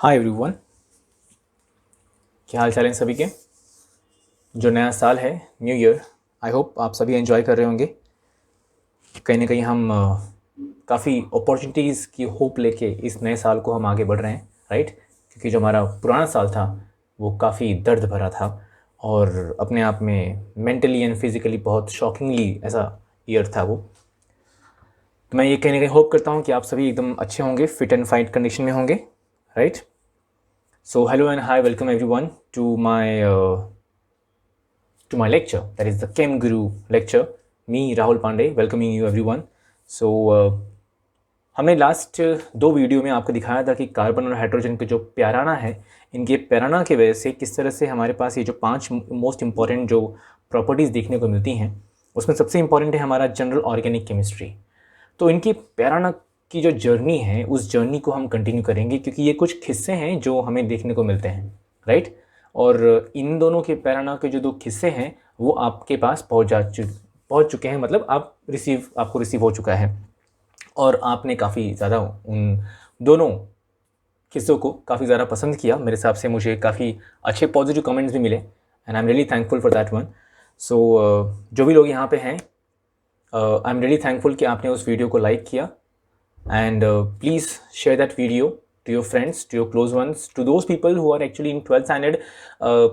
Hi everyone, क्या हाल चाल है सभी के। जो नया साल है, न्यू ईयर, आई होप आप सभी एंजॉय कर रहे होंगे। कहीं ना कहीं हम काफ़ी अपॉर्चुनिटीज़ की होप लेके इस नए साल को हम आगे बढ़ रहे हैं, राइट। क्योंकि जो हमारा पुराना साल था वो काफ़ी दर्द भरा था और अपने आप में मेंटली एंड फिज़िकली बहुत शॉकिंगली ऐसा ईयर था वो। तो मैं ये कहीं ना कहीं होप करता हूँ कि आप सभी एकदम अच्छे होंगे, फिट एंड फाइन कंडीशन में होंगे, right. So hello and hi, welcome everyone to my lecture, that is the Chem Guru lecture. Me Rahul Pandey welcoming you everyone. So हमने लास्ट दो वीडियो में आपको दिखाया था कि कार्बन और हाइड्रोजन के जो पैराना है, इनके पैराना की वजह से किस तरह से हमारे पास ये जो 5 मोस्ट इंपॉर्टेंट जो प्रॉपर्टीज़ देखने को मिलती हैं, उसमें सबसे इंपॉर्टेंट है हमारा जनरल ऑर्गेनिक केमिस्ट्री। तो इनकी पैराना की जो जर्नी है, उस जर्नी को हम कंटिन्यू करेंगे क्योंकि ये कुछ किस्से हैं जो हमें देखने को मिलते हैं, राइट। और इन दोनों के पैराना के जो दो किस्से हैं वो आपके पास पहुंच चुके हैं, मतलब आपको रिसीव हो चुका है और आपने काफ़ी ज़्यादा उन दोनों किस्सों को काफ़ी ज़्यादा पसंद किया। मेरे हिसाब से मुझे काफ़ी अच्छे पॉजिटिव कमेंट्स भी मिले and I am really thankful for that one. So जो भी लोग यहाँ पे हैं, आई एम रियली थैंकफुल कि आपने उस वीडियो को लाइक किया and please share that video to your friends, to your close ones, to those people who are actually in 12th standard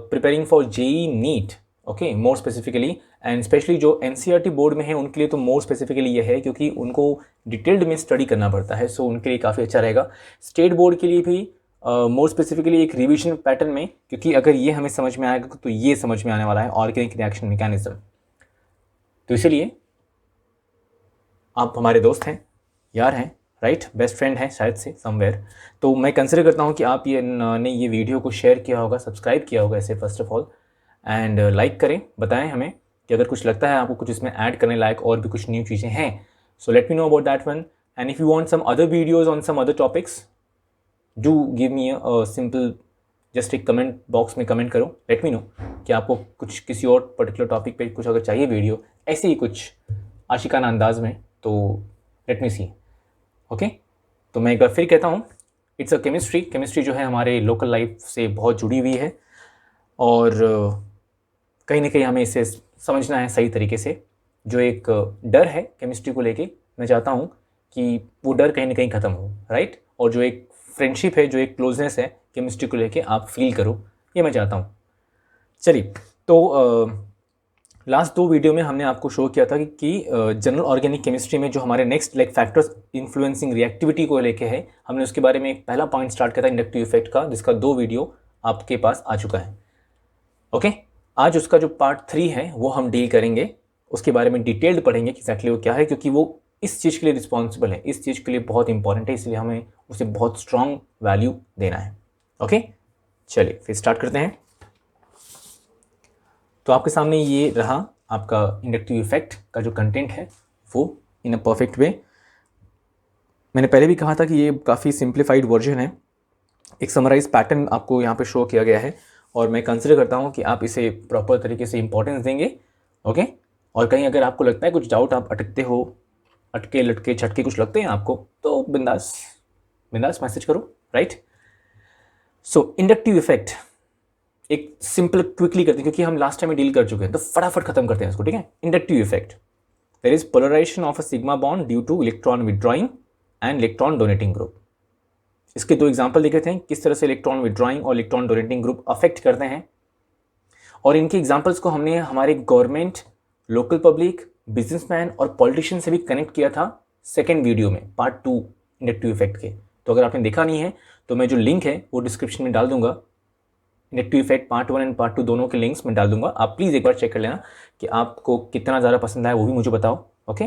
preparing for JEE NEET, okay, more specifically, and especially जो NCERT board में है उनके लिए तो more specifically ये है क्योंकि उनको डिटेल्ड में स्टडी करना पड़ता है, सो उनके लिए काफ़ी अच्छा रहेगा। स्टेट बोर्ड के लिए भी मोर स्पेसिफिकली एक रिविजन पैटर्न में, क्योंकि अगर ये हमें समझ में आएगा तो ये समझ में आने वाला है ऑर्गेनिक रिएक्शन मैकेनिज्म। तो इसलिए आप हमारे दोस्त हैं, यार हैं, राइट, बेस्ट फ्रेंड है शायद से समवेयर। तो मैं कंसिडर करता हूँ कि आप ने ये वीडियो को शेयर किया होगा, सब्सक्राइब किया होगा ऐसे first of all, and like करें। बताएं हमें कि अगर कुछ लगता है आपको कुछ इसमें ऐड करने लायक और भी कुछ न्यू चीज़ें हैं, so let me know about that one. And if you want some other videos on some other topics, do give me a simple just एक कमेंट बॉक्स में कमेंट करो, लेट मी नो कि आपको कुछ किसी और पर्टिकुलर टॉपिक पे कुछ अगर चाहिए वीडियो ऐसे ही कुछ आशिकाना अंदाज में, तो लेट मी सी, ओके। तो मैं एक बार फिर कहता हूँ, इट्स अ केमिस्ट्री जो है हमारे लोकल लाइफ से बहुत जुड़ी हुई है और कहीं ना कहीं हमें इसे समझना है सही तरीके से। जो एक डर है केमिस्ट्री को लेके, मैं चाहता हूँ कि वो डर कहीं ना कहीं ख़त्म हो, राइट। और जो एक फ्रेंडशिप है, जो एक क्लोजनेस है केमिस्ट्री को लेके, आप फील करो, ये मैं चाहता हूँ। चलिए, तो लास्ट दो वीडियो में हमने आपको शो किया था कि जनरल ऑर्गेनिक केमिस्ट्री में जो हमारे next like factors influencing reactivity को लेके है, हमने उसके बारे में एक पहला पॉइंट स्टार्ट किया था इंडक्टिव इफेक्ट का, जिसका 2 वीडियो आपके पास आ चुका है, ओके। आज उसका जो पार्ट 3 है वो हम डील करेंगे, उसके बारे में डिटेल्ड पढ़ेंगे कि एक्जैक्टली वो क्या है, क्योंकि वो इस चीज़ के लिए रिस्पॉन्सिबल है, इस चीज़ के लिए बहुत इंपॉर्टेंट है, इसलिए हमें उसे बहुत स्ट्रॉन्ग वैल्यू देना है, ओके। चलिए फिर स्टार्ट करते हैं। तो आपके सामने ये रहा आपका इंडक्टिव इफेक्ट का जो कंटेंट है वो इन अ परफेक्ट वे। मैंने पहले भी कहा था कि ये काफ़ी सिंप्लीफाइड वर्जन है, एक समराइज पैटर्न आपको यहाँ पे शो किया गया है और मैं कंसिडर करता हूँ कि आप इसे प्रॉपर तरीके से इंपॉर्टेंस देंगे, ओके। और कहीं अगर आपको लगता है कुछ डाउट, आप अटकते हो, अटके लटके छटके कुछ लगते हैं आपको, तो बिंदास मैसेज करो, राइट। सो इंडक्टिव इफेक्ट एक सिंपल क्विकली करते हैं क्योंकि हम लास्ट टाइम में डील कर चुके हैं, तो फटाफट खत्म करते हैं इसको, ठीक है। Inductive effect, there is polarisation of a sigma bond due to electron withdrawing and electron donating group. इसके 2 एग्जांपल देखे थे किस तरह से इलेक्ट्रॉन विड्रॉइंग और इलेक्ट्रॉन डोनेटिंग ग्रुप अफेक्ट करते हैं, और इनके एग्जांपल्स को हमने हमारे गवर्नमेंट, लोकल पब्लिक, बिजनेसमैन और पॉलिटिशियन से भी कनेक्ट किया था सेकेंड वीडियो में, पार्ट 2 इंडक्टिव इफेक्ट के। तो अगर आपने देखा नहीं है तो मैं जो लिंक है वो डिस्क्रिप्शन में डाल दूंगा, inductive effect part 1 and part 2 दोनों के लिंक्स में डाल दूंगा, आप प्लीज़ एक बार चेक कर लेना कि आपको कितना ज़्यादा पसंद आया, वो भी मुझे बताओ, okay.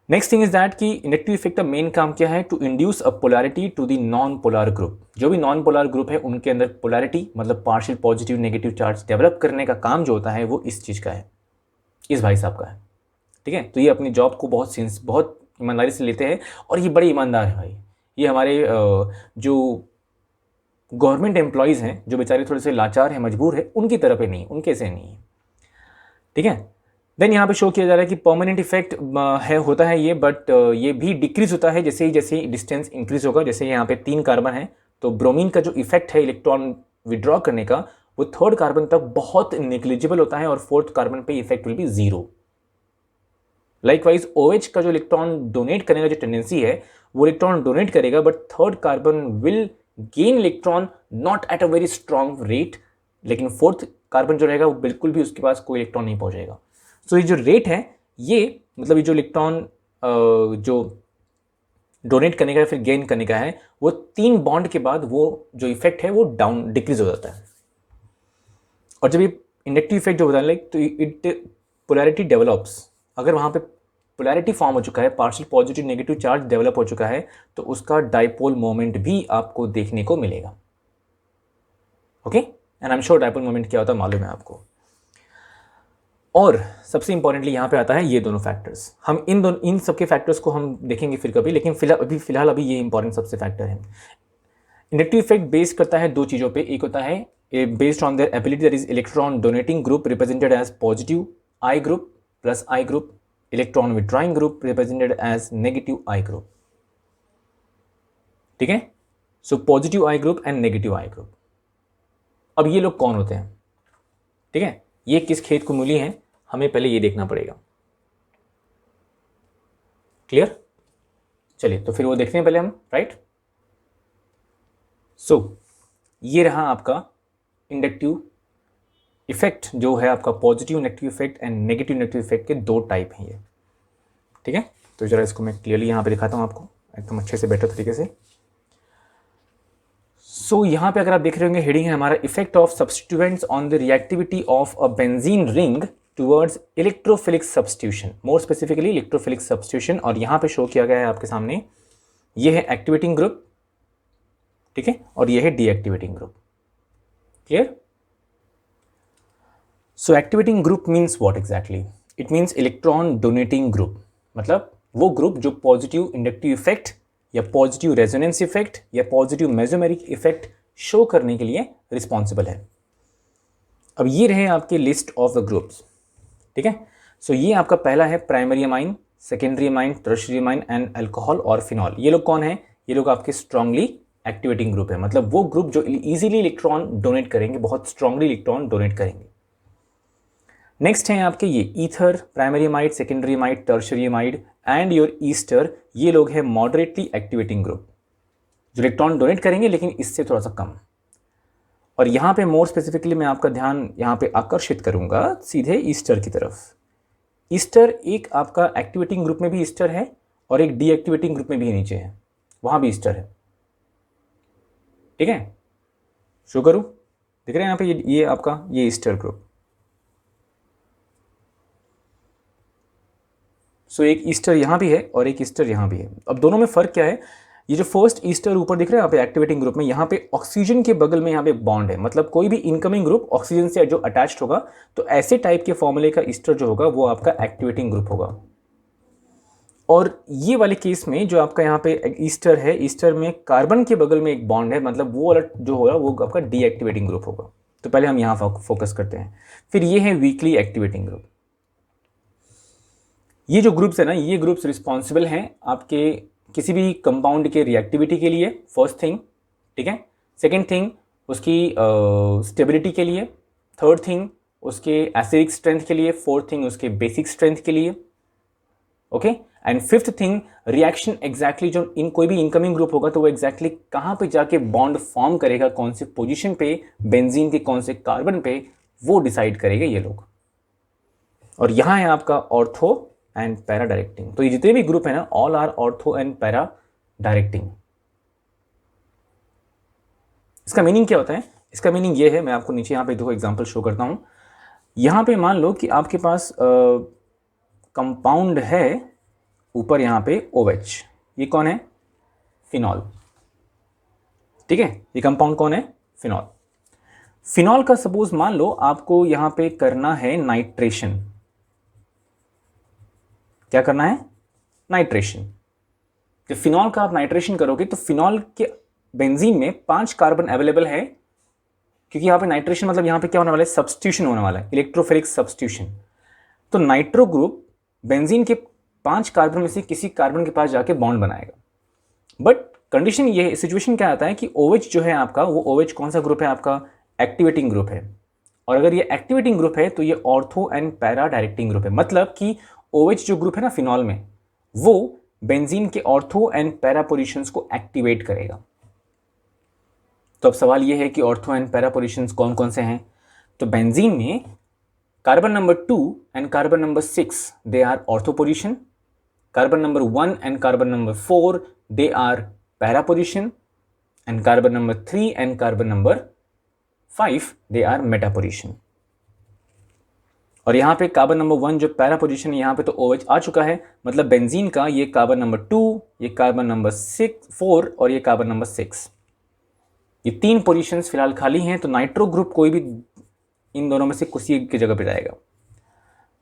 Next thing is that कि इंडक्टिव इफेक्ट का मेन काम क्या है, to induce a polarity to the non polar group. जो भी नॉन पोलर ग्रुप है उनके अंदर पोलैरिटी मतलब partial positive negative charge develop करने का काम जो होता है वो इस चीज़ का है, इस भाई साहब का है, ठीक है। तो ये अपनी जॉब को बहुत ईमानदारी से लेते हैं और ये बड़े ईमानदार है भाई। ये हमारे जो गवर्नमेंट एम्प्लॉयज़ हैं, जो बेचारे थोड़े से लाचार हैं, मजबूर है, उनकी तरफ ही नहीं, उनके से नहीं है, ठीक है। देन यहाँ पे शो किया जा रहा है कि परमानेंट इफेक्ट होता है ये, बट ये भी डिक्रीज होता है जैसे ही डिस्टेंस इंक्रीज होगा। जैसे यहाँ पे 3 कार्बन है तो ब्रोमीन का जो इफेक्ट है इलेक्ट्रॉन विड्रॉ करने का वो थर्ड कार्बन तक बहुत निग्लिजिबल होता है और फोर्थ कार्बन पे effect will be zero. Likewise OH का जो इलेक्ट्रॉन डोनेट करने का जो टेंडेंसी है वो इलेक्ट्रॉन डोनेट करेगा, but third carbon will gain electron not at a very strong rate, लेकिन फोर्थ कार्बन जो रहेगा वो बिल्कुल भी उसके पास कोई इलेक्ट्रॉन नहीं पहुंचेगा। सो ये जो रेट है ये मतलब ये जो इलेक्ट्रॉन जो डोनेट करने का है फिर गेन करने का है वो 3 बॉन्ड के बाद वो जो इफेक्ट है वो डाउन डिक्रीज हो जाता है। और जब ये इंडक्टिव इफेक्ट जो बताने लगे तो इट पोलैरिटी डेवलप्स, अगर वहाँ पे पोलैरिटी फॉर्म हो चुका है, partial positive negative charge develop हो चुका है, तो उसका डाइपोल मोमेंट भी आपको देखने को मिलेगा। Okay, and I am sure dipole moment क्या होता है मालूम है आपको। और सबसे इंपॉर्टेंटली यहाँ पे आता है ये दोनों फैक्टर्स, हम इन सबके फैक्टर्स को हम देखेंगे फिर कभी, लेकिन फिलहाल अभी ये इंपॉर्टेंट सबसे फैक्टर है। इंडक्टिव इफेक्ट बेस्ड करता है 2 चीज़ों पे, एक होता है based on their ability, that is electron donating group represented as positive I group plus I group, electron withdrawing group represented as negative I group. ठीक है, so positive I group and negative I group. अब ये लोग कौन होते हैं? ठीक है, ये किस खेत को मूली हैं, हमें पहले ये देखना पड़ेगा। क्लियर? चलिए तो फिर वो देखते हैं पहले हम, राइट। सो ये रहा आपका इंडक्टिव इफेक्ट जो है आपका, positive inductive effect and negative inductive effect के 2 टाइप हैं ये। ठीक है, तो जरा इसको मैं क्लियरली यहाँ पे दिखाता हूँ आपको एकदम अच्छे से बेटर तरीके से। सो यहाँ पे अगर आप देख रहे होंगे हेडिंग है हमारा effect of substituents on the reactivity of a benzene ring towards electrophilic substitution, more specifically electrophilic substitution. और यहाँ पे शो किया गया है आपके सामने, ये है एक्टिवेटिंग ग्रुप, ठीक है, और ये है deactivating group. Clear? So activating group means what exactly? It means electron donating group, मतलब वो ग्रुप जो पॉजिटिव इंडक्टिव इफेक्ट या पॉजिटिव रेजोनेंस इफेक्ट या पॉजिटिव मेसोमेरिक इफेक्ट शो करने के लिए रिस्पॉन्सिबल है। अब ये रहे आपके लिस्ट ऑफ द ग्रुप्स। ठीक है, सो ये आपका पहला है primary amine, secondary amine, tertiary amine and alcohol और फिनॉल। ये लोग कौन है? ये लोग आपके स्ट्रांगली एक्टिवेटिंग ग्रुप है, मतलब वो ग्रुप जो इजीली इलेक्ट्रॉन डोनेट करेंगे, बहुत स्ट्रांगली इलेक्ट्रॉन डोनेट करेंगे। नेक्स्ट है आपके ये ether, primary amide, secondary amide, tertiary amide and your Easter. ये लोग हैं मॉडरेटली एक्टिवेटिंग ग्रुप, जो इलेक्ट्रॉन डोनेट करेंगे लेकिन इससे थोड़ा सा कम। और यहाँ पे मोर स्पेसिफिकली मैं आपका ध्यान यहाँ पे आकर्षित करूँगा सीधे ईस्टर की तरफ। ईस्टर एक आपका एक्टिवेटिंग ग्रुप में भी ईस्टर है और एक डीएक्टिवेटिंग ग्रुप में भी नीचे है, वहाँ भी ईस्टर है। ठीक है, शो करूँ, दिख रहे हैं यहाँ पे ये आपका ये ईस्टर ग्रुप। सो एक ईस्टर यहाँ भी है और एक ईस्टर यहाँ भी है। अब दोनों में फ़र्क क्या है? ये जो फर्स्ट ईस्टर ऊपर दिख रहा है यहाँ पे एक्टिवेटिंग ग्रुप में, यहाँ पे ऑक्सीजन के बगल में यहाँ पे बॉन्ड है, मतलब कोई भी इनकमिंग ग्रुप ऑक्सीजन से जो अटैच्ड होगा तो ऐसे टाइप के फॉर्मूले का ईस्टर जो होगा वो आपका एक्टिवेटिंग ग्रुप होगा। और ये वाले केस में जो आपका यहाँ पे ईस्टर है, ईस्टर में कार्बन के बगल में एक बॉन्ड है, मतलब वो वाला जो होगा वो आपका डीएक्टिवेटिंग ग्रुप होगा। तो पहले हम यहाँ फोकस करते हैं। फिर ये है वीकली एक्टिवेटिंग ग्रुप। ये जो ग्रुप्स है ना, ये ग्रुप्स रिस्पॉन्सिबल हैं आपके किसी भी कंपाउंड के रिएक्टिविटी के लिए, फर्स्ट थिंग। ठीक है, सेकेंड थिंग उसकी स्टेबिलिटी के लिए, थर्ड थिंग उसके एसिडिक स्ट्रेंथ के लिए, फोर्थ थिंग उसके बेसिक स्ट्रेंथ के लिए। Okay, and fifth thing reaction exactly जो इन कोई भी इनकमिंग ग्रुप होगा तो वो एग्जैक्टली कहाँ पे जाके बॉन्ड फॉर्म करेगा, कौन से पोजीशन पे बेंजीन के कौन से कार्बन पे, वो डिसाइड करेंगे ये लोग। और यहाँ है आपका ऑर्थो एंड पैरा डायरेक्टिंग। तो ये जितने भी ग्रुप है ना, all are ortho and para directing. इसका मीनिंग क्या होता है? इसका मीनिंग ये है, मैं आपको नीचे यहाँ पे 2 एग्जांपल शो करता हूँ। यहाँ पे मान लो कि आपके पास कंपाउंड है ऊपर यहाँ पे OH, ये कौन है? फिनॉल। ठीक है, ये कंपाउंड कौन है? फिनॉल। फिनॉल का सपोज मान लो आपको यहाँ पे करना है नाइट्रेशन। क्या करना है? नाइट्रेशन। जब फिनॉल का आप नाइट्रेशन करोगे तो फिनॉल के बेंजीन में 5 कार्बन अवेलेबल है, क्योंकि यहाँ पे नाइट्रेशन मतलब यहाँ पे क्या होने वाला है? सब्स्टिट्यूशन होने वाला है, इलेक्ट्रोफिलिक सब्स्टिट्यूशन। तो नाइट्रो ग्रुप बेंजीन के 5 कार्बन में से किसी कार्बन के पास जाके बॉन्ड बनाएगा, बट कंडीशन ये सिचुएशन क्या आता है कि OH जो है आपका, वो OH कौन सा ग्रुप है आपका, एक्टिवेटिंग ग्रुप है। और अगर ये एक्टिवेटिंग ग्रुप है तो ये ortho and para directing group है। मतलब कि OH जो ग्रुप है ना फिनॉल में, वो बेंजीन के ऑर्थो एंड पैरा पोजीशंस को एक्टिवेट करेगा। तो अब सवाल ये है कि ऑर्थो एंड पैरा पोजीशंस कौन कौन से हैं। तो बेंजीन में carbon number 2 and carbon number 6 they are ortho position, carbon number 1 and carbon number 4 they are para position, and carbon number 3 and carbon number 5 they are meta position. और यहाँ पे carbon number 1 जो para position है, यहाँ पे तो OH आ चुका है, मतलब बेंजीन का ये कार्बन नंबर 2, ये कार्बन नंबर 4 और ये कार्बन नंबर 6, ये 3 पोजीशंस फिलहाल खाली हैं। तो नाइट्रो ग्रुप कोई भी इन दोनों में से किसी की जगह पे जाएगा।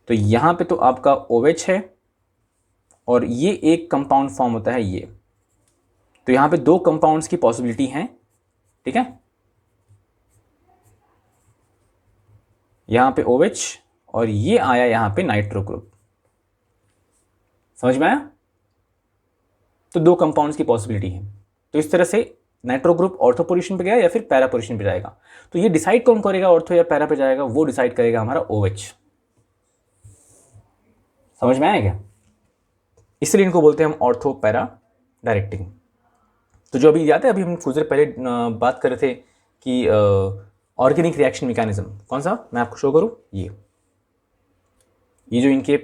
तो यहाँ पे तो आपका OH है और ये एक कंपाउंड फॉर्म होता है ये। तो यहाँ पे 2 कंपाउंड्स की पॉसिबिलिटी है, ठीक है। यहाँ पे OH और ये आया यहाँ पे नाइट्रो ग्रुप, समझ में आया। तो 2 कंपाउंड्स की पॉसिबिलिटी है। तो इस तरह से नाइट्रो ग्रुप ऑर्थो पोजीशन पे गया या फिर पैरा पोजीशन पे जाएगा। तो ये डिसाइड कौन करेगा ऑर्थो या पैरा पे जाएगा, वो डिसाइड करेगा हमारा OH। समझ में आया क्या। इसलिए इनको बोलते हैं हम ऑर्थो पैरा डायरेक्टिंग। तो जो अभी याद है, अभी हम कुछ देर पहले बात कर रहे थे कि ऑर्गेनिक रिएक्शन मैकेनिज्म कौन सा, मैं आपको शो करूँ। ये जो इनके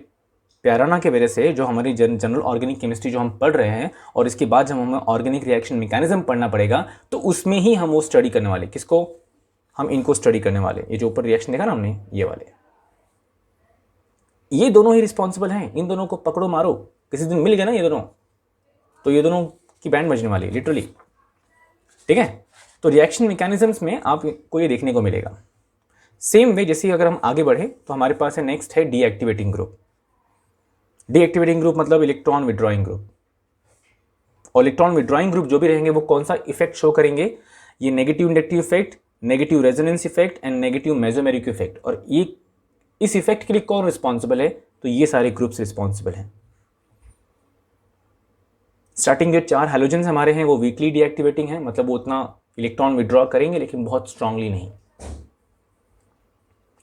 प्याराना के वजह से जो हमारी जनरल ऑर्गेनिक केमिस्ट्री जो हम पढ़ रहे हैं, और इसके बाद जब हमें ऑर्गेनिक रिएक्शन मैकेनिज्म पढ़ना पड़ेगा, तो उसमें ही हम वो स्टडी करने वाले, किसको, हम इनको स्टडी करने वाले। ये जो ऊपर रिएक्शन देखा ना हमने, ये वाले, ये दोनों ही रिस्पॉन्सिबल हैं। इन दोनों को पकड़ो मारो, किसी दिन मिल गए ना ये दोनों, तो ये दोनों की बैंड बजने वाली लिटरली, ठीक है। तो रिएक्शन मैकेनिज्म्स में आपको ये देखने को मिलेगा। सेम वे जैसे अगर हम आगे बढ़े तो हमारे पास है नेक्स्ट है डीएक्टिवेटिंग ग्रुप। डीएक्टिवेटिंग ग्रुप मतलब इलेक्ट्रॉन विड्रॉइंग ग्रुप। और इलेक्ट्रॉन विड्रॉइंग ग्रुप जो भी रहेंगे वो कौन सा इफेक्ट शो करेंगे, ये negative inductive effect, negative resonance effect and negative mesomeric effect. और ये इस इफेक्ट के लिए कौन रिस्पॉन्सिबल है, तो ये सारे ग्रुप्स रिस्पॉन्सिबल हैं। स्टार्टिंग जो 4 हैलोजेंस हमारे हैं वो वीकली डीएक्टिवेटिंग है, मतलब वो उतना इलेक्ट्रॉन विड्रॉ करेंगे लेकिन बहुत स्ट्रांगली नहीं,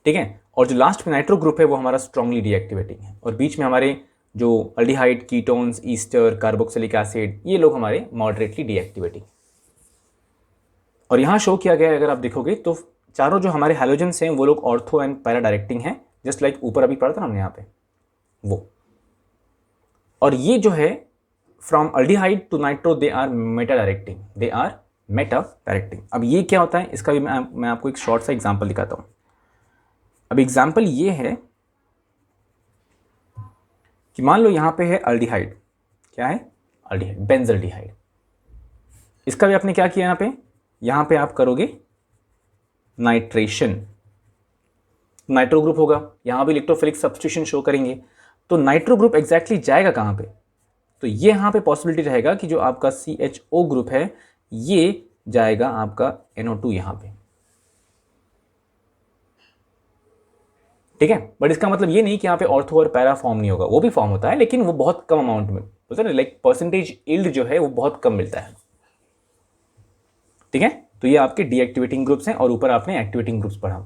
ठीक है। और जो लास्ट में नाइट्रो ग्रुप है वो हमारा स्ट्रांगली डीएक्टिवेटिंग है। और बीच में हमारे जो aldehyde, ketones, Easter, carboxylic acid, ये लोग हमारे मॉडरेटली डीएक्टिवेटिंग। और यहाँ शो किया गया है, अगर आप देखोगे तो चारों जो हमारे हैलोजेंस हैं वो लोग ऑर्थो एंड पैरा डायरेक्टिंग हैं, जस्ट लाइक ऊपर अभी पढ़ा था हमने यहाँ पे वो। और ये जो है from aldehyde to nitro they are meta directing, they are meta directing. अब ये क्या होता है इसका भी मैं आपको एक शॉर्ट सा एग्जाम्पल दिखाता हूँ। अब एग्जाम्पल ये है कि मान लो यहाँ पे है अल्डिहाइड, क्या है अल्डिहाइड, बेंजल्डिहाइड। इसका भी आपने क्या किया, यहाँ पे आप करोगे नाइट्रेशन, नाइट्रो ग्रुप होगा, यहाँ भी इलेक्ट्रोफिलिक सब्स्टिट्यूशन शो करेंगे। तो नाइट्रो ग्रुप एग्जैक्टली जाएगा कहाँ पे, तो ये यहाँ पे पॉसिबिलिटी रहेगा कि जो आपका CHO ग्रुप है ये जाएगा आपका NO2 यहाँ पे, ठीक है। बट इसका मतलब ये नहीं कि यहाँ पे ऑर्थो और पैरा फॉर्म नहीं होगा, वो भी फॉर्म होता है लेकिन वो बहुत कम अमाउंट में, बोलते हैं लाइक परसेंटेज यील्ड जो है वो बहुत कम मिलता है, ठीक है। तो ये आपके डीएक्टिवेटिंग ग्रुप्स हैं और ऊपर आपने एक्टिवेटिंग ग्रुप्स पढ़ा।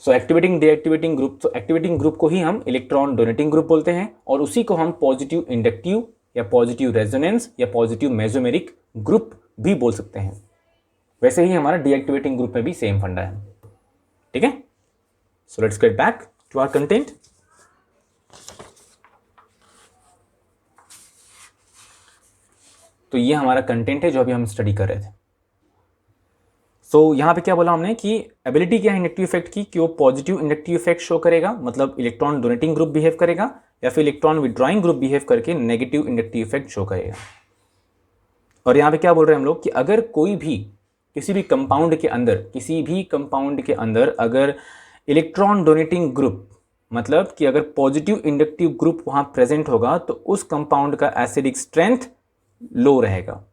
सो एक्टिवेटिंग डीएक्टिवेटिंग ग्रुप, तो एक्टिवेटिंग ग्रुप को ही हम इलेक्ट्रॉन डोनेटिंग ग्रुप बोलते हैं और उसी को हम पॉजिटिव इंडक्टिव या पॉजिटिव रेजोनेंस या पॉजिटिव मेसोमेरिक ग्रुप भी बोल सकते हैं। वैसे ही हमारा डीएक्टिवेटिंग ग्रुप में भी सेम फंडा है, ठीक है। So let's get back to our content. तो ये हमारा कंटेंट है जो अभी हम स्टडी कर रहे थे। सो यहाँ पे क्या बोला हमने कि एबिलिटी क्या है इंडक्टिव इफेक्ट की, कि वो पॉजिटिव इंडक्टिव इफेक्ट शो करेगा, मतलब इलेक्ट्रॉन डोनेटिंग ग्रुप बिहेव करेगा, या फिर इलेक्ट्रॉन विड्रॉइंग ग्रुप बिहेव करके नेगेटिव इंडक्टिव इफेक्ट शो करेगा। और यहाँ पे क्या बोल रहे हैं हम लोग कि अगर कोई भी किसी भी कंपाउंड के अंदर अगर इलेक्ट्रॉन डोनेटिंग ग्रुप, मतलब कि अगर पॉजिटिव इंडक्टिव ग्रुप वहाँ प्रेजेंट होगा तो उस कंपाउंड का एसिडिक स्ट्रेंथ लो रहेगा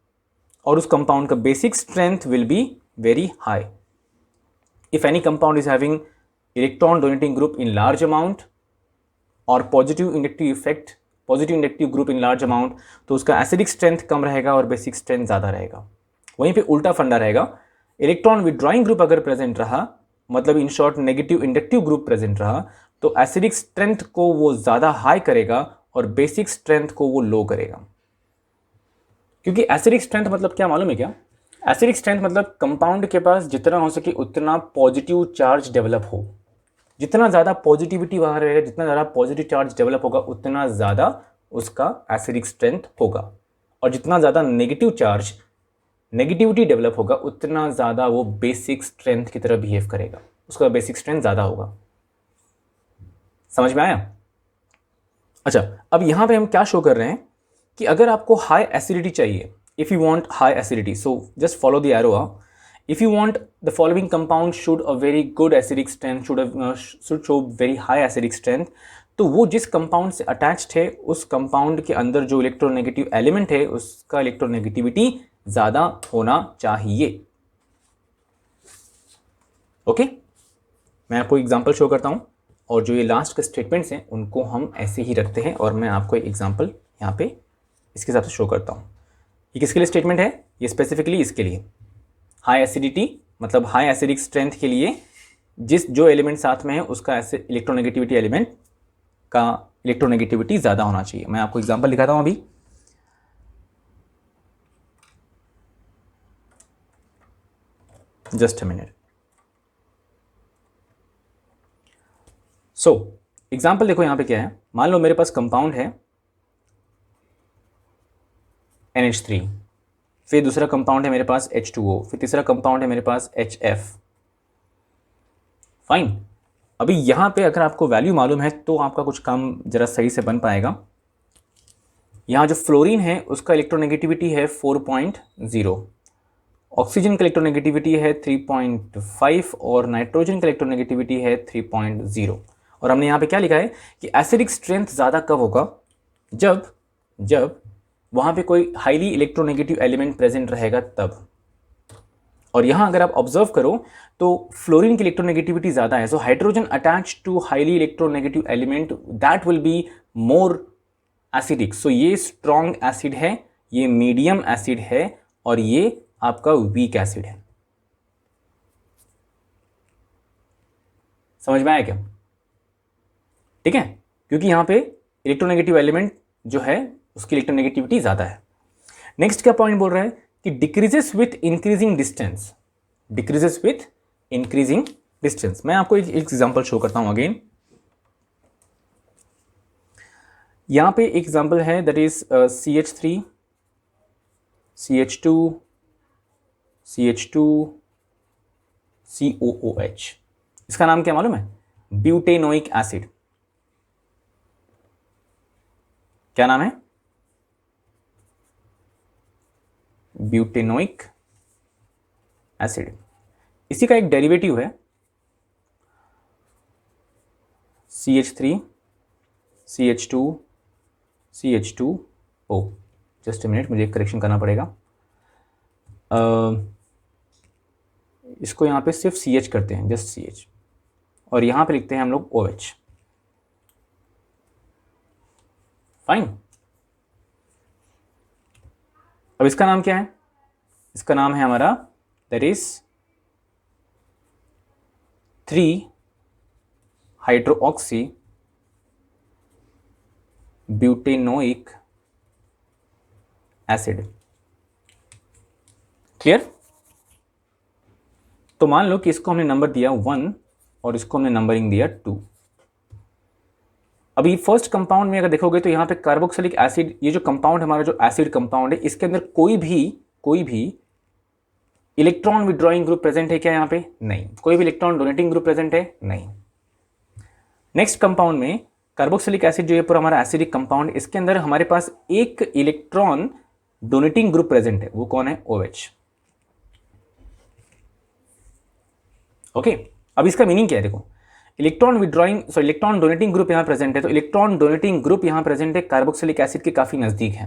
और उस कंपाउंड का basic strength will be very high. If any compound is having electron donating group in large amount or positive inductive effect positive inductive group in large amount, तो उसका acidic strength कम रहेगा और basic strength ज़्यादा रहेगा। वहीं पे उल्टा फंडा रहेगा, इलेक्ट्रॉन विड्रॉइंग ग्रुप अगर प्रेजेंट रहा, मतलब in short negative inductive group present रहा, तो एसिडिक स्ट्रेंथ को वो ज़्यादा हाई करेगा और बेसिक स्ट्रेंथ को वो लो करेगा। क्योंकि एसिडिक स्ट्रेंथ मतलब क्या मालूम है क्या? एसिडिक स्ट्रेंथ मतलब कंपाउंड के पास जितना हो सके उतना पॉजिटिव चार्ज डेवलप हो। जितना ज़्यादा पॉजिटिविटी वहाँ रहेगा, जितना ज़्यादा पॉजिटिव चार्ज डेवलप होगा, उतना ज़्यादा उसका एसिडिक स्ट्रेंथ होगा। और जितना ज़्यादा नेगेटिव चार्ज, नेगेटिविटी डेवलप होगा, उतना ज़्यादा वो बेसिक स्ट्रेंथ की तरह बिहेव करेगा, उसका बेसिक स्ट्रेंथ ज़्यादा होगा। समझ में आया? अच्छा, अब यहाँ पे हम क्या शो कर रहे हैं कि अगर आपको हाई एसिडिटी चाहिए, if you want high acidity, so just follow the arrow. If you want the following compound should a very good acidic strength, should show very high acidic strength, तो वो जिस कंपाउंड से attached है उस compound के अंदर जो electronegative element है उसका इलेक्ट्रोनेगेटिविटी ज़्यादा होना चाहिए। ओके, मैं आपको एग्जांपल शो करता हूँ और जो ये लास्ट के स्टेटमेंट्स हैं उनको हम ऐसे ही रखते हैं और मैं आपको एक एग्जांपल यहाँ पे इसके हिसाब से शो करता हूँ। ये किसके लिए स्टेटमेंट है? ये स्पेसिफिकली इसके लिए, हाई एसिडिटी मतलब हाई एसिडिक स्ट्रेंथ के लिए जिस जो एलिमेंट साथ में है उसका इलेक्ट्रोनेगेटिविटी एलिमेंट का इलेक्ट्रोनेगेटिविटी ज़्यादा होना चाहिए। मैं आपको एग्जांपल दिखाता हूँ अभी। Just a minute. So example देखो यहाँ पे क्या है। मान लो मेरे पास कंपाउंड है NH3, फिर दूसरा कंपाउंड है मेरे पास H2O, फिर तीसरा कंपाउंड है मेरे पास HF। फाइन। अभी यहाँ पे अगर आपको वैल्यू मालूम है तो आपका कुछ काम जरा सही से बन पाएगा। यहाँ जो फ्लोरीन है उसका इलेक्ट्रोनेगेटिविटी है 4.0, ऑक्सीजन का इलेक्ट्रोनेगेटिविटी है 3.5 और नाइट्रोजन का इलेक्ट्रोनेगेटिविटी है 3.0। और हमने यहाँ पे क्या लिखा है कि एसिडिक स्ट्रेंथ ज़्यादा कब होगा? जब वहाँ पे कोई हाईली इलेक्ट्रोनेगेटिव एलिमेंट प्रेजेंट रहेगा तब। और यहाँ अगर आप ऑब्जर्व करो तो फ्लोरीन की इलेक्ट्रोनेगेटिविटी ज़्यादा है, so hydrogen attach to highly electronegative element that will be more acidic. So ये स्ट्रॉन्ग एसिड है, ये मीडियम एसिड है और ये आपका वीक एसिड है। समझ में आया क्या? ठीक है, क्योंकि यहाँ पे इलेक्ट्रोनेगेटिव एलिमेंट जो है उसकी इलेक्ट्रोनेगेटिविटी ज़्यादा है। नेक्स्ट क्या पॉइंट बोल रहा है कि decreases with increasing distance, decreases with increasing distance. मैं आपको एक एग्जांपल शो करता हूं अगेन। यहां पे एक एग्जांपल है that is CH3 CH2 CH2 COOH। इसका नाम क्या मालूम है? Butanoic acid. क्या नाम है? Butanoic acid. इसी का एक डेरिवेटिव है CH3 CH2 CH2O। Just a minute, मुझे एक करेक्शन करना पड़ेगा। इसको यहाँ पे सिर्फ CH करते हैं, जस्ट CH, और यहाँ पे लिखते हैं हम लोग OH। फाइन। अब इसका नाम क्या है? इसका नाम है हमारा that is three hydroxy butanoic acid. Clear? तो मान लो कि इसको हमने नंबर दिया 1 और इसको हमने नंबरिंग दिया 2। अभी फर्स्ट कंपाउंड में अगर देखोगे तो यहाँ पे कार्बोक्सिलिक एसिड, ये जो कंपाउंड हमारा जो एसिड कंपाउंड है, इसके अंदर कोई भी इलेक्ट्रॉन विड्रॉइंग ग्रुप प्रेजेंट है क्या? यहाँ पे नहीं। कोई भी इलेक्ट्रॉन डोनेटिंग ग्रुप प्रेजेंट है? नहीं। नेक्स्ट कंपाउंड में कार्बोक्सिलिक एसिड जो है पूरा हमारा एसिडिक कंपाउंड, इसके अंदर हमारे पास एक इलेक्ट्रॉन डोनेटिंग ग्रुप प्रेजेंट है, वो कौन है? OH। ओके, अब इसका मीनिंग क्या है? देखो, इलेक्ट्रॉन डोनेटिंग ग्रुप यहां प्रेजेंट है, तो इलेक्ट्रॉन डोनेटिंग ग्रुप यहां प्रेजेंट है कार्बोक्सिलिक एसिड के काफी नजदीक है,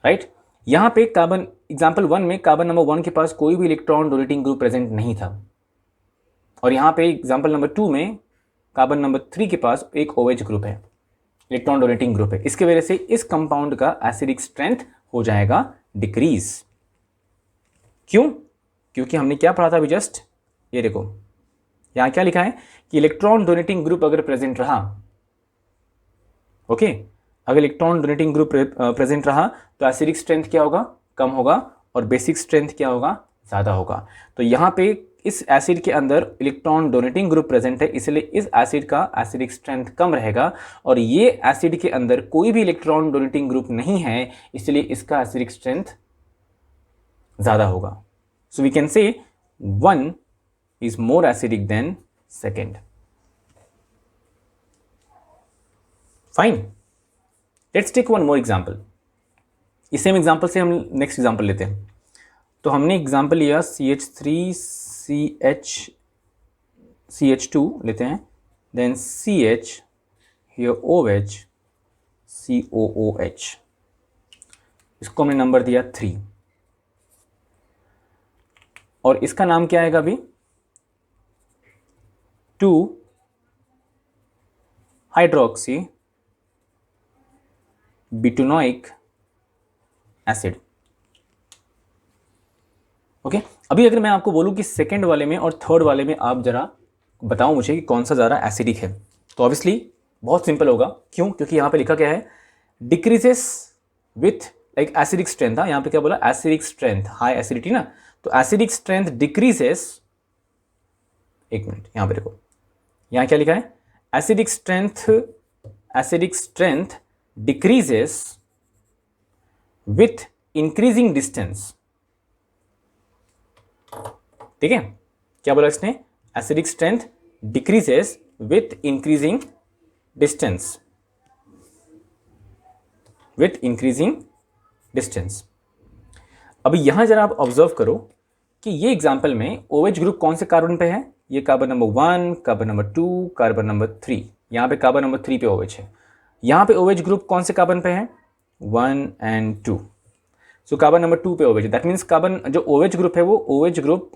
राइट? यहां पे कार्बन एग्जांपल 1 में कार्बन नंबर 1 के पास कोई भी इलेक्ट्रॉन डोनेटिंग ग्रुप प्रेजेंट नहीं था, और यहां पे एग्जांपल नंबर 2 में कार्बन नंबर 3 के पास एक OH ग्रुप है। इलेक्ट्रॉन डोनेटिंग ग्रुप है, इसके वजह से इस कंपाउंड का एसिडिक स्ट्रेंथ हो जाएगा डिक्रीज। क्यों? क्योंकि हमने क्या पढ़ा था अभी जस्ट, ये देखो यहां क्या लिखा है कि इलेक्ट्रॉन डोनेटिंग ग्रुप अगर प्रेजेंट रहा, ओके, अगर इलेक्ट्रॉन डोनेटिंग ग्रुप प्रेजेंट रहा तो एसिडिक स्ट्रेंथ क्या होगा? कम होगा, और बेसिक स्ट्रेंथ क्या होगा? ज़्यादा होगा। तो यहाँ पे इस एसिड के अंदर इलेक्ट्रॉन डोनेटिंग ग्रुप प्रेजेंट है, इसलिए इस एसिड का एसिडिक स्ट्रेंथ कम रहेगा, और ये एसिड के अंदर कोई भी इलेक्ट्रॉन डोनेटिंग ग्रुप नहीं है, इसलिए इसका एसिडिक स्ट्रेंथ ज़्यादा होगा। So we can say 1 is more acidic than second. Fine. Let's take one more example. इस सेम एग्जाम्पल से हम नेक्स्ट एग्जाम्पल लेते हैं। तो हमने एग्जाम्पल लिया CH2 लेते हैं, then CH, here OH, COOH, इसको हमने नंबर दिया 3, और इसका नाम क्या आएगा अभी? 2 हाइड्रोक्सी ब्यूटेनोइक एसिड। ओके, अभी अगर मैं आपको बोलूं कि सेकंड वाले में और थर्ड वाले में आप जरा बताओ मुझे कि कौन सा ज़्यादा एसिडिक है, तो ऑब्वियसली बहुत सिंपल होगा। क्यों? क्योंकि यहाँ पे लिखा क्या है? Decreases with like acidic strength. हाँ, यहाँ पे क्या बोला? एसिडिक स्ट्रेंथ, हाई एसिडिटी ना, तो एसिडिक स्ट्रेंथ डिक्रीजेस, एक मिनट यहाँ पे देखो, यहाँ क्या लिखा है? Acidic strength decreases with increasing distance. ठीक है, क्या बोला इसने? Acidic strength decreases with increasing distance, with increasing distance. अभी यहां जरा आप ऑब्जर्व करो कि ये एग्जाम्पल में OH ग्रुप कौन से कार्बन पे है? ये carbon number 1, carbon number 2, carbon number 3। यहाँ पे कार्बन नंबर 3 पे OH है। यहाँ पे OH ग्रुप कौन से कार्बन पे है? 1 and 2। सो कार्बन नंबर 2 पे OH है। दैट मीन्स कार्बन जो OH ग्रुप है वो OH group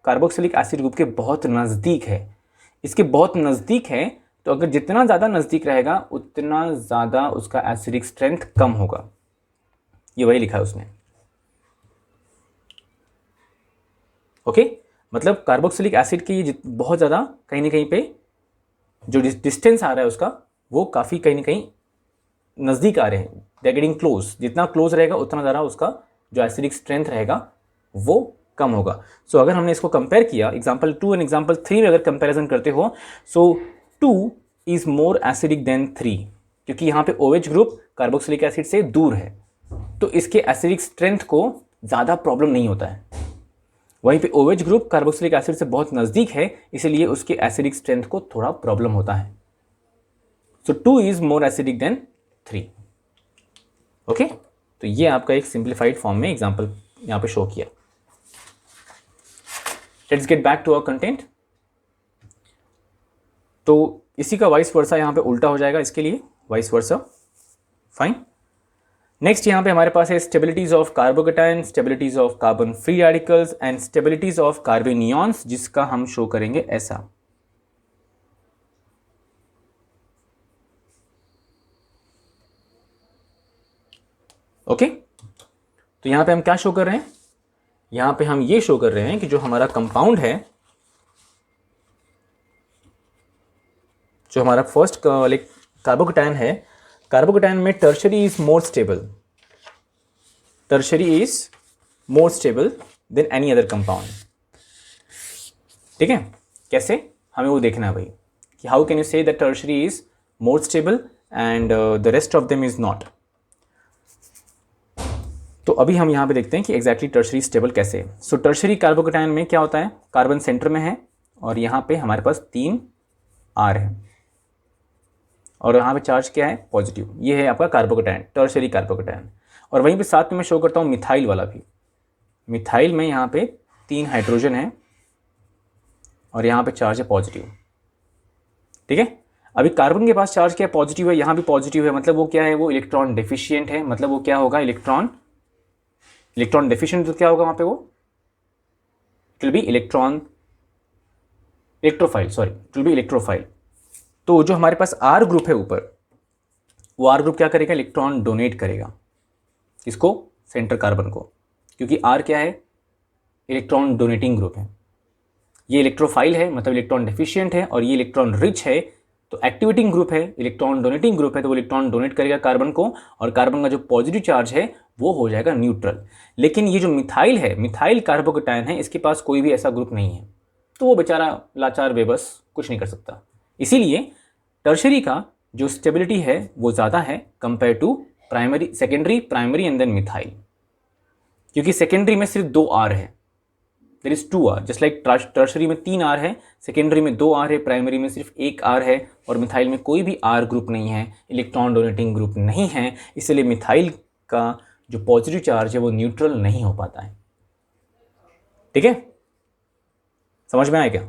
carboxylic acid group के बहुत नज़दीक है। इसके बहुत नज़दीक है, तो अगर जितना ज़्यादा नज़दीक रहेगा उतना ज़्यादा उसका एसिडिक स्ट्रेंथ कम होगा। ये वही लिखा है उसने। ओके, मतलब कार्बोक्सिलिक एसिड की ये बहुत ज़्यादा कहीं ना कहीं पे जो डिस्टेंस आ रहा है उसका, वो काफ़ी कहीं ना कहीं नज़दीक आ रहे हैं। They are getting close. जितना क्लोज रहेगा उतना ज़्यादा उसका जो एसिडिक स्ट्रेंथ रहेगा वो कम होगा। सो अगर हमने इसको कंपेयर किया एग्जाम्पल 2 एंड एग्जाम्पल 3 में अगर कंपेरिजन करते हो, सो 2 इज मोर एसिडिक देन 3, क्योंकि यहाँ पे OH ग्रुप कार्बोक्सिलिक एसिड से दूर है, तो इसके एसिडिक स्ट्रेंथ को ज़्यादा प्रॉब्लम नहीं होता है। वहीं पे OH ग्रुप कार्बोक्सिलिक एसिड से बहुत नज़दीक है, इसलिए उसके एसिडिक स्ट्रेंथ को थोड़ा प्रॉब्लम होता है। सो 2 is more acidic then 3। Okay, तो ये आपका एक सिंप्लीफाइड फॉर्म में एग्जाम्पल यहाँ पे शो किया। Let's get back to our content. तो इसी का वाइस वर्सा यहाँ पे उल्टा हो जाएगा, इसके लिए वाइस वर्सा। फाइन। नेक्स्ट यहाँ पे हमारे पास है stabilities of carbocation, stabilities of carbon free radicals and stabilities of carbanions, जिसका हम शो करेंगे ऐसा। ओके, तो यहाँ पे हम क्या शो कर रहे हैं? यहाँ पे हम ये शो कर रहे हैं कि जो हमारा कंपाउंड है, जो हमारा फर्स्ट कार्बोकेटायन है, कार्बोकेटायन में tertiary is more stable, tertiary is more stable then any other compound. ठीक है, कैसे? हमें वो देखना है भाई कि how can you say that tertiary is more stable and the rest of them is not. तो अभी हम यहाँ पे देखते हैं कि एग्जैक्टली टर्शरी स्टेबल कैसे है। सो टर्शरी कार्बोकेटायन में क्या होता है? कार्बन सेंटर में है और यहाँ पे हमारे पास 3 R है और यहाँ पे चार्ज क्या है? पॉजिटिव। ये है आपका कार्बोकेटायन, टर्शरी कार्बोकेटायन। और वहीं पे साथ में मैं शो करता हूँ मिथाइल वाला भी। मिथाइल में यहाँ पे 3 हाइड्रोजन है और यहाँ पे चार्ज है पॉजिटिव। ठीक है, अभी कार्बन के पास चार्ज क्या है? पॉजिटिव है, यहाँ भी पॉजिटिव है, मतलब वो क्या है? वो इलेक्ट्रॉन डेफिशिएंट है, मतलब वो क्या होगा? Electron deficient. तो क्या होगा वहाँ पे? वो इट विल बी इलेक्ट्रोफाइल। तो जो हमारे पास R ग्रुप है ऊपर, वो R ग्रुप क्या करेगा, इलेक्ट्रॉन डोनेट करेगा। किसको, सेंटर कार्बन को, क्योंकि R क्या है, इलेक्ट्रॉन डोनेटिंग ग्रुप है। ये इलेक्ट्रोफाइल है मतलब इलेक्ट्रॉन डेफिशिएंट है, और ये इलेक्ट्रॉन रिच है तो एक्टिवेटिंग ग्रुप है, इलेक्ट्रॉन डोनेटिंग ग्रुप है, तो वो इलेक्ट्रॉन डोनेट करेगा कार्बन को, और कार्बन का जो पॉजिटिव चार्ज है वो हो जाएगा न्यूट्रल। लेकिन ये जो मिथाइल है, मिथाइल कार्बोकेटायन है, इसके पास कोई भी ऐसा ग्रुप नहीं है, तो वो बेचारा लाचार बेबस कुछ नहीं कर सकता। इसीलिए टर्शरी का जो स्टेबिलिटी है वो ज़्यादा है compare to primary, secondary, primary and then methyl, क्योंकि सेकेंडरी में सिर्फ 2 R है, there is 2 R, just like tertiary में 3 R है, सेकेंडरी में 2 R है, प्राइमरी में सिर्फ 1 R है, और मिथाइल में कोई भी R ग्रुप नहीं है, इलेक्ट्रॉन डोनेटिंग ग्रुप नहीं है, इसलिए मिथाइल का जो पॉजिटिव चार्ज है वो न्यूट्रल नहीं हो पाता है। ठीक है, समझ में आया क्या?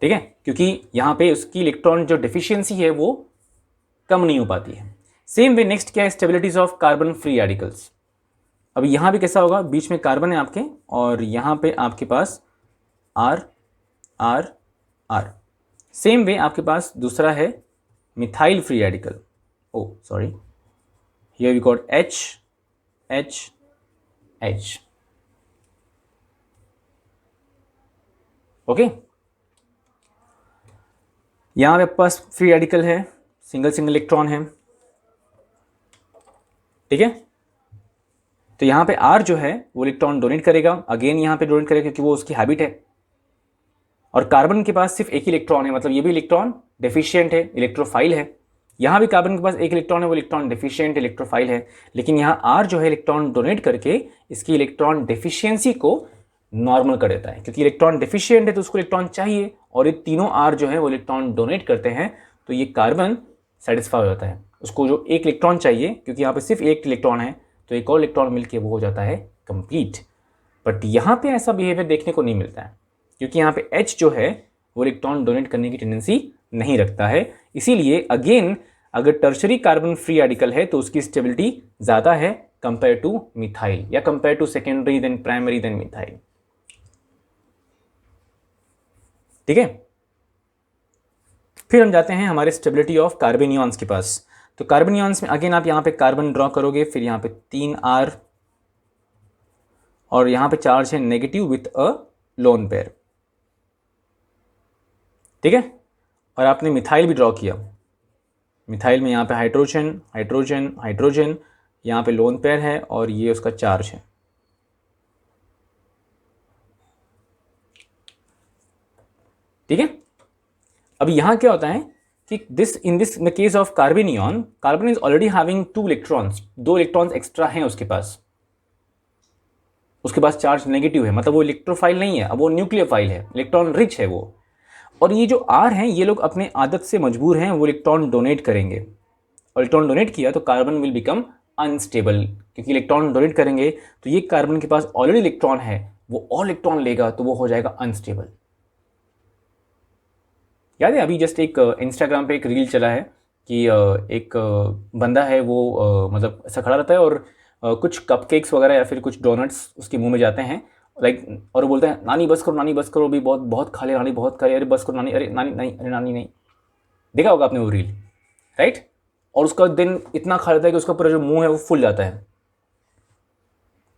ठीक है, क्योंकि यहाँ पे उसकी इलेक्ट्रॉन जो डेफिशिएंसी है वो कम नहीं हो पाती है। सेम वे नेक्स्ट क्या है, stabilities of carbon free radicals. अभी यहाँ भी कैसा होगा, बीच में कार्बन है आपके, और यहाँ पे आपके पास R R R। Same way आपके पास दूसरा है methyl free radical, oh sorry, here we got H H H। Okay, यहाँ पे आपके पास फ्री रेडिकल है, सिंगल सिंगल इलेक्ट्रॉन है। ठीक है, तो यहाँ पे R जो है वो इलेक्ट्रॉन डोनेट करेगा, अगेन यहाँ पे डोनेट करेगा क्योंकि वो उसकी हैबिट है, और कार्बन के पास सिर्फ एक ही इलेक्ट्रॉन है, मतलब ये भी इलेक्ट्रॉन डेफिशिएंट है, इलेक्ट्रोफाइल है। यहाँ भी कार्बन के पास एक इलेक्ट्रॉन है, वो इलेक्ट्रॉन डेफिशिएंट, इलेक्ट्रोफाइल है, लेकिन यहाँ R जो है इलेक्ट्रॉन डोनेट करके इसकी इलेक्ट्रॉन डेफिशिएंसी को नॉर्मल कर देता है, क्योंकि इलेक्ट्रॉन डेफिशिएंट है तो उसको इलेक्ट्रॉन चाहिए, और ये तीनों R जो है वो इलेक्ट्रॉन डोनेट करते हैं, तो ये कार्बन सेटिस्फाई हो जाता है, उसको जो एक इलेक्ट्रॉन चाहिए, क्योंकि यहाँ पे सिर्फ एक इलेक्ट्रॉन है, तो एक और इलेक्ट्रॉन मिलके वो हो जाता है कंप्लीट। बट यहाँ पे ऐसा बिहेवियर देखने को नहीं मिलता है, क्योंकि यहाँ पे H जो है वो इलेक्ट्रॉन डोनेट करने की टेंडेंसी नहीं रखता है। इसीलिए अगेन अगर टर्शरी कार्बन फ्री रेडिकल है तो उसकी स्टेबिलिटी ज़्यादा है कंपेयर टू मिथाइल, या compare to secondary then primary then methyl. ठीक है, फिर हम जाते हैं हमारे स्टेबिलिटी ऑफ कार्बेनियॉन्स के पास। तो कार्बेनियॉन्स में अगेन आप यहाँ पे कार्बन ड्रॉ करोगे, फिर यहाँ पे 3 R, और यहाँ पे चार्ज है negative with a lone pair. ठीक है, और आपने मिथाइल भी ड्रॉ किया, मिथाइल में यहाँ पे हाइड्रोजन हाइड्रोजन हाइड्रोजन, यहाँ पे लोन पेयर है और ये उसका चार्ज है। ठीक है, अब यहाँ क्या होता है कि in the case of carbanion, carbon is already having 2 electrons, 2 electrons extra हैं उसके पास चार्ज नेगेटिव है, मतलब वो इलेक्ट्रोफाइल नहीं है, अब वो न्यूक्लियोफाइल है, इलेक्ट्रॉन रिच है वो। और ये जो R हैं ये लोग अपने आदत से मजबूर हैं, वो इलेक्ट्रॉन डोनेट करेंगे, और इलेक्ट्रॉन डोनेट किया तो कार्बन विल बिकम अनस्टेबल, क्योंकि इलेक्ट्रॉन डोनेट करेंगे तो ये कार्बन के पास ऑलरेडी इलेक्ट्रॉन है, वो और इलेक्ट्रॉन लेगा तो वो हो जाएगा अनस्टेबल। याद है अभी जस्ट एक इंस्टाग्राम पे एक रील चला है कि एक बंदा है वो मतलब ऐसा खड़ा रहता है और कुछ कपकेक्स वगैरह या फिर कुछ डोनट्स उसके मुंह में जाते हैं, लाइक, और वो बोलते हैं नानी बस करो, नानी बस करो, भी बहुत बहुत खा ले, नानी बहुत खा ले, अरे बस करो नानी, अरे नानी नहीं, अरे नानी नहीं। देखा होगा आपने वो रील, राइट? और उसका दिन इतना खा लेता है कि उसका पूरा जो मुंह है वो फूल जाता है।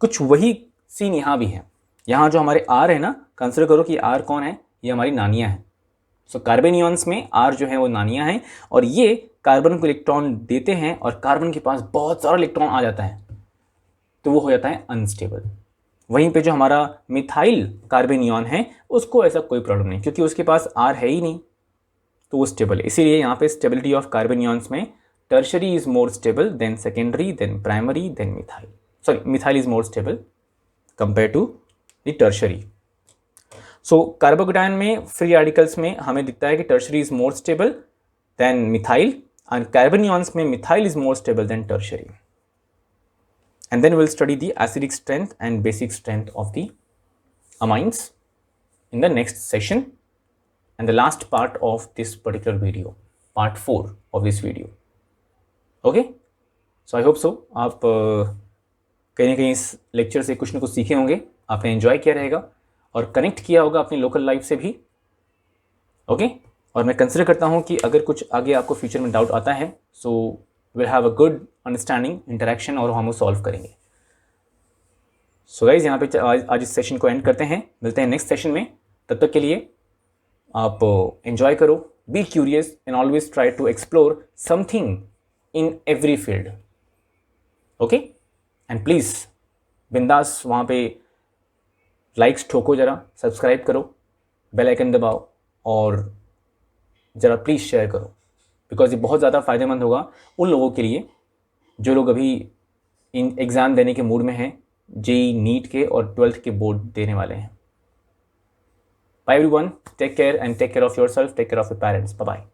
कुछ वही सीन यहाँ भी है। यहाँ जो हमारे R है ना, कंसिडर करो कि R कौन है, ये हमारी नानियाँ हैं। सो कार्बेनियॉन्स में R जो है वो नानियाँ हैं, और ये कार्बन को इलेक्ट्रॉन देते हैं और कार्बन के पास बहुत सारा इलेक्ट्रॉन आ जाता है, तो वो हो जाता है अनस्टेबल। वहीं पे जो हमारा मिथाइल कार्बेनियॉन है उसको ऐसा कोई प्रॉब्लम नहीं, क्योंकि उसके पास R है ही नहीं, तो वो स्टेबल है। इसीलिए यहाँ पे स्टेबिलिटी ऑफ कार्बेनियॉन्स में tertiary is more stable than secondary then primary then methyl, sorry methyl is more stable compare to the tertiary. So carbocation में फ्री रेडिकल्स में हमें दिखता है कि tertiary is more stable than methyl, and carbanions में methyl is more stable than tertiary. And then we'll study the acidic strength and basic strength of the amines in the next session and the last part of this particular video, part 4 of this video. Okay? So I hope so. आप कहीं ना कहीं इस lecture से कुछ ना कुछ सीखे होंगे, आपने एंजॉय किया रहेगा और कनेक्ट किया होगा अपनी लोकल लाइफ से भी। ओके? और मैं कंसिडर करता हूँ कि अगर कुछ आगे आपको फ्यूचर में डाउट आता है so will have a good understanding interaction और हम सॉल्व करेंगे। सो गाइज यहाँ पे आज इस सेशन को एंड करते हैं, मिलते हैं नेक्स्ट सेशन में। तब तक के लिए आप एंजॉय करो, be curious and always try to explore something in every field, okay. And please बिंदास वहाँ पे लाइक्स ठोको, ज़रा सब्सक्राइब करो, बेल आइकन दबाओ और ज़रा प्लीज़ शेयर करो, बिकॉज ये बहुत ज़्यादा फ़ायदेमंद होगा उन लोगों के लिए जो लोग अभी इन एग्ज़ाम देने के मूड में हैं, जेई नीट के और 12th के बोर्ड देने वाले हैं। Bye everyone, take care and take care of yourself, take care of your parents, bye bye.